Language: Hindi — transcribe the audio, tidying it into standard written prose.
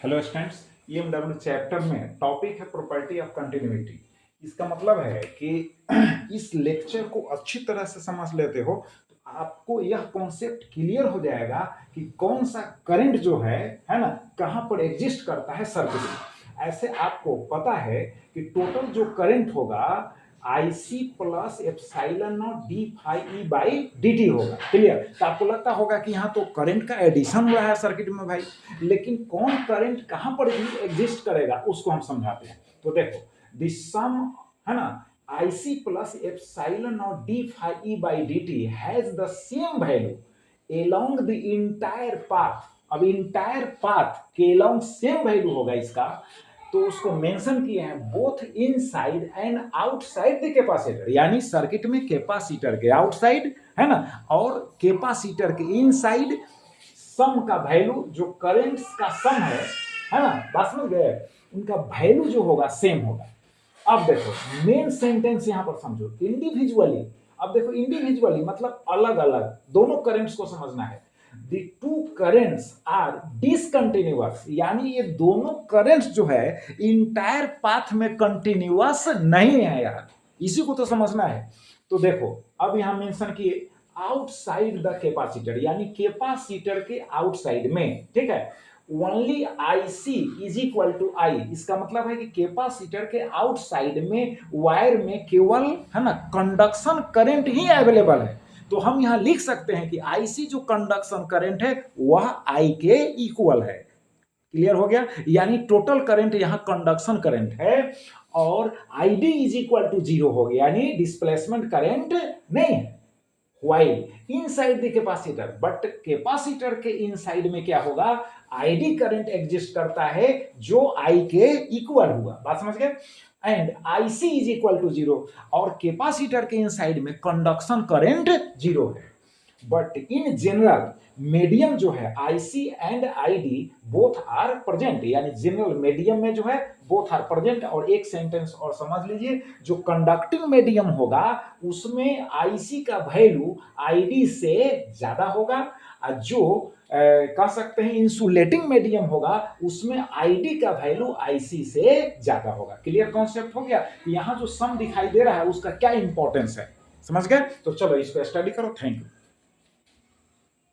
हेलो स्टूडेंट्स, ईएमडब्ल्यू चैप्टर में टॉपिक है प्रॉपर्टी ऑफ कंटिन्यूटी। इसका मतलब है कि इस लेक्चर को अच्छी तरह से समझ लेते हो तो आपको यह कॉन्सेप्ट क्लियर हो जाएगा कि कौन सा करंट जो है ना, कहाँ पर एग्जिस्ट करता है सर्किट में। ऐसे आपको पता है कि टोटल जो करंट होगा IC plus epsilon not d phi E by d t होगा। क्लियर? तो आपको लगता होगा कि यहाँ तो करंट का एडिशन हो रहा है सर्किट में भाई, लेकिन कौन करंट कहाँ पर एग्जिस्ट करेगा उसको हम समझाते हैं। तो देखो, दिस सम है ना, IC plus epsilon not d phi E by d t has the same value along the entire path। अब इंटायर पाथ के along सेम वैल्यू होगा इसका, तो उसको मेंशन किए हैं both inside and outside the capacitor. यानी सर्किट में कैपेसिटर के आउटसाइड है ना और कैपेसिटर के इनसाइड सम का वैल्यू, जो करंट्स का सम है ना, बात समझ गए, उनका वैल्यू जो होगा सेम होगा। अब देखो मेन सेंटेंस यहां पर समझो, इंडिविजुअली। अब देखो इंडिविजुअली मतलब अलग अलग दोनों करंट्स को समझना है। The two currents are discontinuous, यानी ये दोनों करंट्स जो है इंटायर पाथ में कंटिन्यूअस नहीं है यार, इसी को तो समझना है। तो देखो अब यहां मेंशन किए आउटसाइड द कैपेसिटर, यानी कैपेसिटर के आउटसाइड में, ठीक है, only IC is equal to I। इसका मतलब है कि कैपेसिटर के आउटसाइड में वायर में केवल है ना कंडक्शन करंट ही अवेलेबल है। तो हम यहां लिख सकते हैं कि IC जो कंडक्शन करंट है वह I के इक्वल है। क्लियर हो गया? यानी टोटल करंट यहां कंडक्शन करंट है और ID इज इक्वल टू 0 हो गया, यानी डिस्प्लेसमेंट करंट नहीं है। While inside the capacitor, but capacitor के इनसाइड में क्या होगा, ID करंट एग्जिस्ट करता है जो I के इक्वल हुआ। बात समझ गए? And IC is equal to 0 और कैपेसिटर के इनसाइड में कंडक्शन करंट 0 है। बट इन जनरल मीडियम जो है IC and ID both are present, यानी जनरल मीडियम में जो है बोथ आर प्रेजेंट। और एक सेंटेंस और समझ लीजिए, जो कंडक्टिंग मीडियम होगा उसमें IC का वैल्यू ID से ज्यादा होगा और जो कह सकते हैं इंसुलेटिंग मीडियम होगा उसमें ID का वैल्यू IC से ज्यादा होगा। क्लियर कॉन्सेप्ट हो गया? यहाँ जो सम दिखाई दे रहा है उसका क्या इंपॉर्टेंस है, समझ गए? तो चलो इसको स्टडी करो। Thank you.